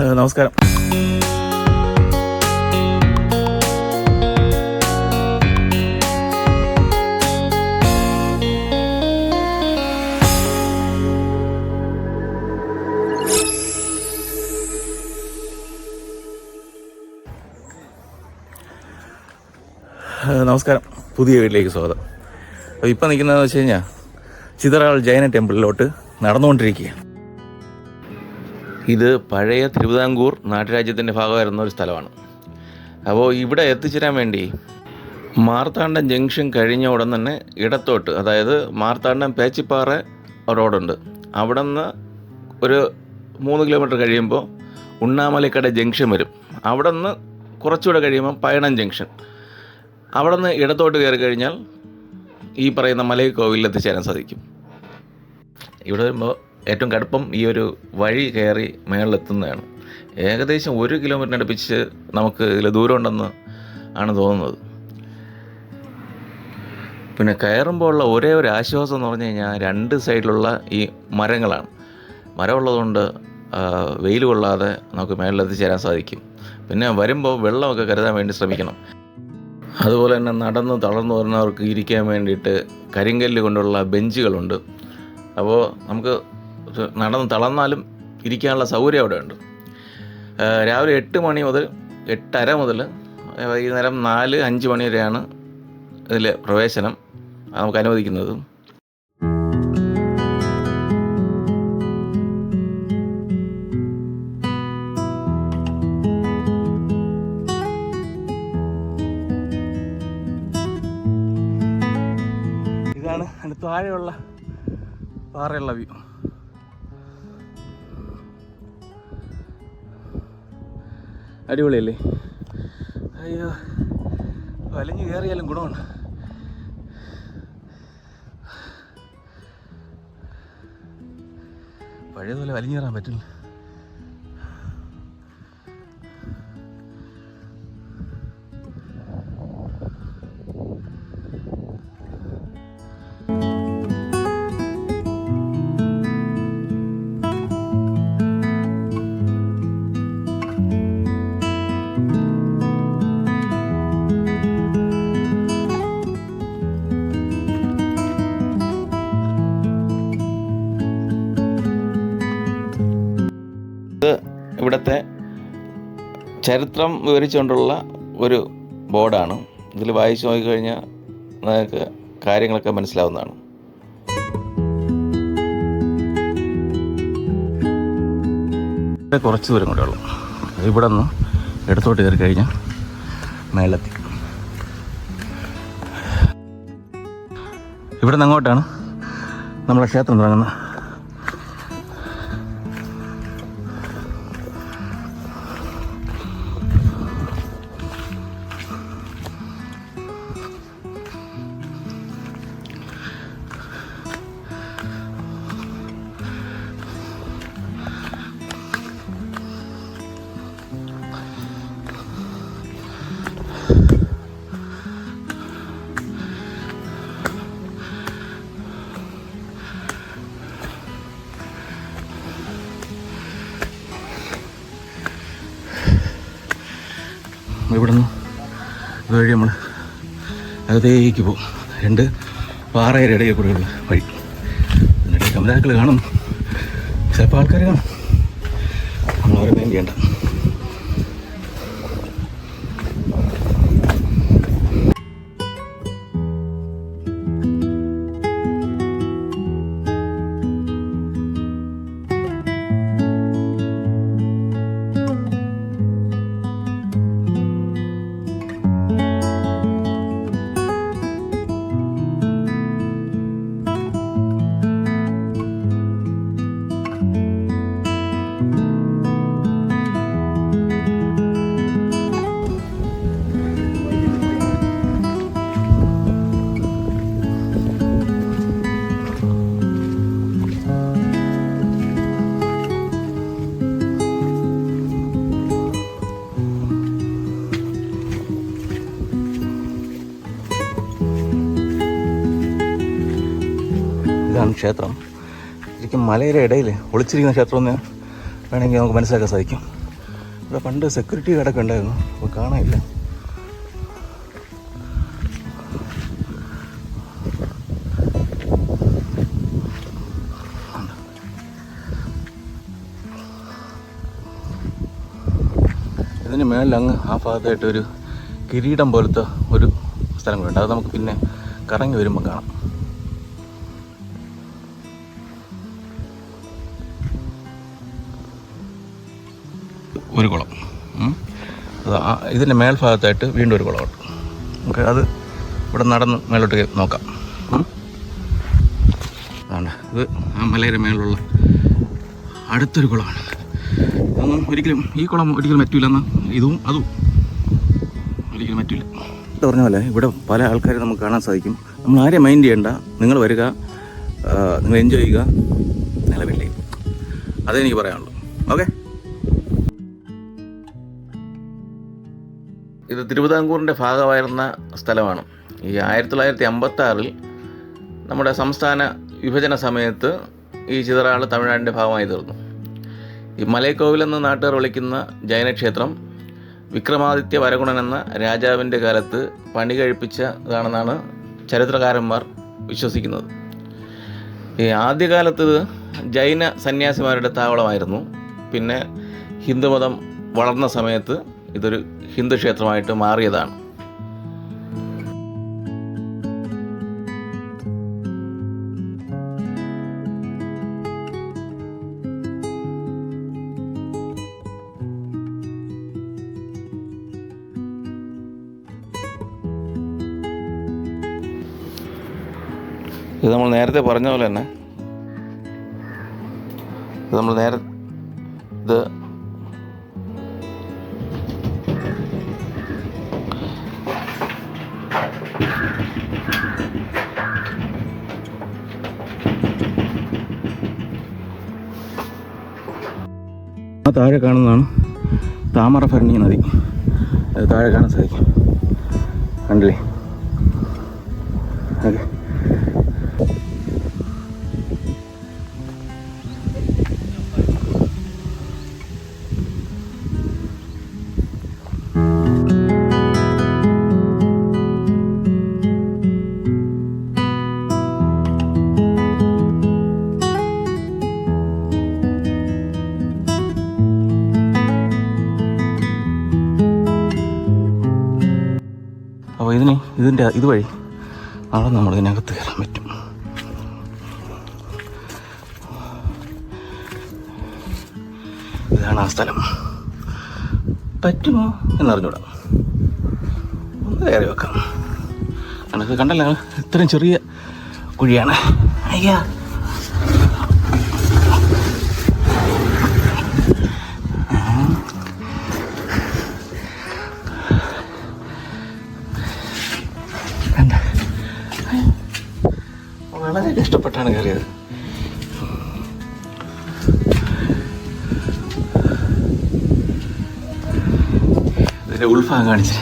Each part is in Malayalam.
നമസ്കാരം. നമസ്കാരം. പുതിയ വീട്ടിലേക്ക് സ്വാഗതം. അപ്പോൾ ഇപ്പം നിൽക്കുന്നതെന്ന് വെച്ച് കഴിഞ്ഞാൽ ചിതറാൾ ജൈന ടെമ്പിളിലോട്ട് നടന്നുകൊണ്ടിരിക്കുകയാണ്. ഇത് പഴയ തിരുവിതാംകൂർ നാട്ടുരാജ്യത്തിൻ്റെ ഭാഗമായിരുന്ന ഒരു സ്ഥലമാണ്. അപ്പോൾ ഇവിടെ എത്തിച്ചേരാൻ വേണ്ടി മാർത്താണ്ഡം ജംഗ്ഷൻ കഴിഞ്ഞ ഉടൻ തന്നെ ഇടത്തോട്ട്, അതായത് മാർത്താണ്ഡം പേച്ചിപ്പാറ റോഡുണ്ട്, അവിടെ നിന്ന് ഒരു 3 കിലോമീറ്റർ കഴിയുമ്പോൾ ഉണ്ണാമലക്കട ജംഗ്ഷൻ വരും. അവിടെ നിന്ന് കുറച്ചുകൂടെ കഴിയുമ്പോൾ പയണം ജംഗ്ഷൻ. അവിടെ നിന്ന് ഇടത്തോട്ട് കയറി കഴിഞ്ഞാൽ ഈ പറയുന്ന മലൈക്കോവിലിൽ എത്തിച്ചേരാൻ സാധിക്കും. ഇവിടെ വരുമ്പോൾ ഏറ്റവും കടുപ്പം ഈ ഒരു വഴി കയറി മേളിലെത്തുന്നതാണ്. ഏകദേശം 1 കിലോമീറ്ററിന് അടുപ്പിച്ച് നമുക്ക് ഇതിൽ ദൂരം ഉണ്ടെന്ന് ആണ് തോന്നുന്നത്. പിന്നെ കയറുമ്പോൾ ഉള്ള ഒരേ ഒരു ആശ്വാസം എന്ന് പറഞ്ഞു കഴിഞ്ഞാൽ 2 സൈഡിലുള്ള ഈ മരങ്ങളാണ്. മരമുള്ളതുകൊണ്ട് വെയിൽ കൊള്ളാതെ നമുക്ക് മേളിലെത്തിച്ചേരാൻ സാധിക്കും. പിന്നെ വരുമ്പോൾ വെള്ളമൊക്കെ കരുതാൻ വേണ്ടി ശ്രമിക്കണം. അതുപോലെ തന്നെ നടന്ന് തളർന്നു വരുന്നവർക്ക് ഇരിക്കാൻ വേണ്ടിയിട്ട് കരിങ്കല്ല് കൊണ്ടുള്ള ബെഞ്ചുകളുണ്ട്. അപ്പോൾ നമുക്ക് നടന്ന് തളർന്നാലും ഇരിക്കാനുള്ള സൗകര്യം അവിടെ ഉണ്ട്. രാവിലെ 8 മണി മുതൽ 8:30 മുതൽ വൈകുന്നേരം 4-5 മണി വരെയാണ് ഇതിൽ പ്രവേശനം നമുക്ക് അനുവദിക്കുന്നത്. ഇതാണ് അതിന് താഴെയുള്ള പാറയുള്ള വ്യൂ. അടിപൊളിയല്ലേ? അയ്യോ, വലിഞ്ഞു കയറിയാലും ഗുണമാണ്. പഴയതുപോലെ വലിഞ്ഞു കയറാൻ പറ്റില്ല. ഇവിടുത്തെ ചരിത്രം വിവരിച്ചുകൊണ്ടുള്ള ഒരു ബോർഡാണ്. ഇതിൽ വായിച്ചു നോക്കിക്കഴിഞ്ഞാൽ നിങ്ങൾക്ക് കാര്യങ്ങളൊക്കെ മനസ്സിലാവുന്നതാണ്. കുറച്ച് ദൂരം കൂടെ ഉള്ളു. ഇവിടെ നിന്ന് ഇടത്തോട്ട് കയറി കഴിഞ്ഞാൽ മേളെത്തി. ഇവിടെ നിന്ന് അങ്ങോട്ടാണ് നമ്മളെ ക്ഷേത്രം തുടങ്ങുന്നത്. ഇവിടെ നിന്ന് ഇതുവഴി നമ്മൾ അകത്തേക്ക് പോകും. 2 പാറയുടെ ഇടയിൽ കൂടെയുള്ള വഴി. എന്നിട്ട് കമലാക്കൾ കാണും, ചിലപ്പോൾ ആൾക്കാർ കാണും. നമ്മളവരെ മെയിൻ ചെയ്യണ്ട. ഇതാണ് ക്ഷേത്രം. ശരിക്കും മലയുടെ ഇടയിൽ ഒളിച്ചിരിക്കുന്ന ക്ഷേത്രം എന്ന് വേണമെങ്കിൽ നമുക്ക് മനസ്സിലാക്കാൻ സാധിക്കും. ഇവിടെ പണ്ട് സെക്യൂരിറ്റി ഗാർഡൊക്കെ ഉണ്ടായിരുന്നു, അപ്പോൾ കാണാനില്ല. ഇതിന് മേളിൽ അങ്ങ് ആ ഭാഗത്തായിട്ടൊരു കിരീടം പോലത്തെ ഒരു സ്ഥലം കൂടെ ഉണ്ട്. അത് നമുക്ക് പിന്നെ കറങ്ങി വരുമ്പോൾ കാണാം. ഒരു കുളം, ഇതിൻ്റെ മേൽഭാഗത്തായിട്ട് വീണ്ടും ഒരു കുളമുണ്ട്. നമുക്ക് അത് ഇവിടെ നടന്ന് മേലോട്ട് നോക്കാം. അതാണ് ഇത് ആ മലയുടെ മേലുള്ള അടുത്തൊരു കുളമാണ്. ഒന്നും ഒരിക്കലും ഈ കുളം ഒരിക്കലും പറ്റൂലെന്ന് ഇതും അതും ഒരിക്കലും പറ്റില്ല. പറഞ്ഞ പോലെ ഇവിടെ പല ആൾക്കാരെ നമുക്ക് കാണാൻ സാധിക്കും. നമ്മൾ ആരെയും മൈൻഡ് ചെയ്യണ്ട, നിങ്ങൾ വരിക, നിങ്ങൾ എൻജോയ് ചെയ്യുക, നിലവില്ലേ. അതെനിക്ക് പറയാനുള്ളൂ. ഓക്കെ, ഇത് തിരുവിതാംകൂറിൻ്റെ ഭാഗമായിരുന്ന സ്ഥലമാണ്. ഈ 1956 നമ്മുടെ സംസ്ഥാന വിഭജന സമയത്ത് ഈ ചിതറാൾ തമിഴ്നാടിൻ്റെ ഭാഗമായി തീർന്നു. ഈ മലൈക്കോവിൽ എന്ന നാട്ടുകാർ വിളിക്കുന്ന ജൈനക്ഷേത്രം വിക്രമാദിത്യ വരഗുണൻ എന്ന രാജാവിൻ്റെ കാലത്ത് പണി കഴിപ്പിച്ചതാണെന്നാണ് ചരിത്രകാരന്മാർ വിശ്വസിക്കുന്നത്. ഈ ആദ്യകാലത്ത് ഇത് ജൈന സന്യാസിമാരുടെ താവളമായിരുന്നു. പിന്നെ ഹിന്ദുമതം വളർന്ന സമയത്ത് ഇതൊരു ഹിന്ദു ക്ഷേത്രമായിട്ട് മാറിയതാണ്. ഇത് നമ്മൾ നേരത്തെ പറഞ്ഞ പോലെ തന്നെ ഇത് താഴെ കാണുന്നതാണ് താമരഭരണി നദി. അത് താഴെ കാണാൻ സാധിക്കും, കണ്ടില്ലേ? ഓക്കെ, അപ്പോൾ ഇതിൻ്റെ ഇതുവഴി നാളെ നമ്മൾ ഇതിനകത്ത് കയറാൻ പറ്റും. ഇതാണ് ആ സ്ഥലം. പറ്റുമോ എന്നറിഞ്ഞൂടാ, ഒന്ന് കയറി വെക്കാം. നമുക്ക് കണ്ടല്ലോ, ഇത്രയും ചെറിയ കുഴിയാണ്. അയ്യാ, വളരെ കഷ്ടപ്പെട്ടാണ് കയറിയത്. ഇതിൻ്റെ ഉൾഭാഗം കാണിച്ചില്ല.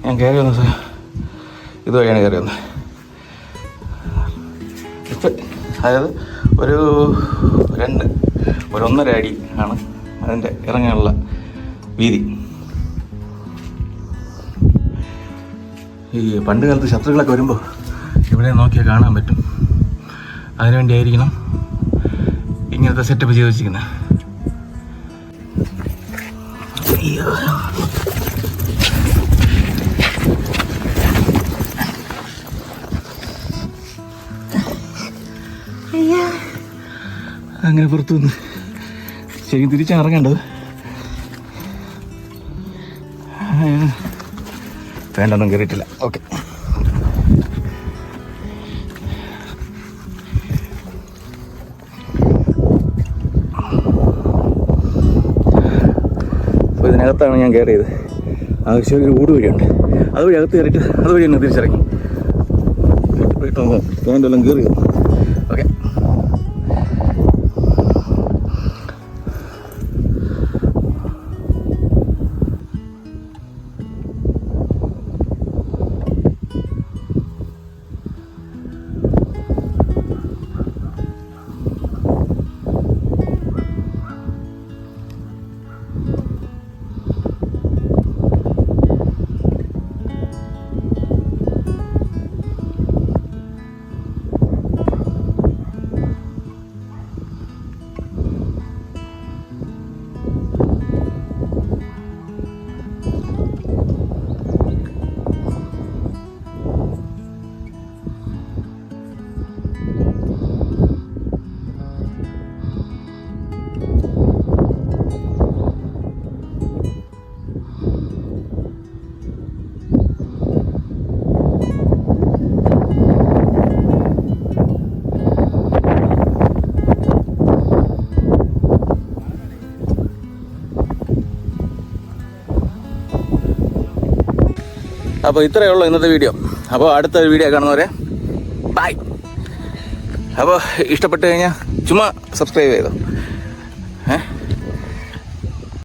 ഞാൻ കയറി വന്നത് ഇതുവഴിയാണ് കയറി വന്നത്. ഇപ്പം അതായത് ഒരു 1.5 അടി ആണ് അതിൻ്റെ ഇറങ്ങാനുള്ള വീതി. ഈ പണ്ട് കാലത്ത് ശത്രുക്കളൊക്കെ വരുമ്പോൾ ഇവിടെ നോക്കിയാൽ കാണാൻ പറ്റും. അതിനുവേണ്ടി ആയിരിക്കണം ഇങ്ങനത്തെ സെറ്റപ്പ് ചെയ്ത് വെച്ചിരിക്കുന്നത്. അയ്യോ, അങ്ങനെ പുറത്തു വന്ന് ശരിക്കും തിരിച്ചാണ് ഇറങ്ങേണ്ടത്. വേണ്ടൊന്നും കയറിയിട്ടില്ല. ഓക്കെ, അപ്പോൾ ഇതിനകത്താണ് ഞാൻ കയറിയത്. ആവശ്യം ഒരു ഊട് വഴിയുണ്ട്, അതുവഴി അകത്ത് കയറിയിട്ട് അതുവഴി തന്നെ തിരിച്ചിറങ്ങി. വേണ്ടെല്ലാം കയറി. ഓക്കെ, അപ്പോൾ ഇത്രയേ ഉള്ളൂ ഇന്നത്തെ വീഡിയോ. അപ്പോൾ അടുത്ത വീഡിയോ കാണുന്നവരെ ബൈ. അപ്പോൾ ഇഷ്ടപ്പെട്ട് കഴിഞ്ഞാൽ ചുമ്മാ സബ്സ്ക്രൈബ് ചെയ്തോ.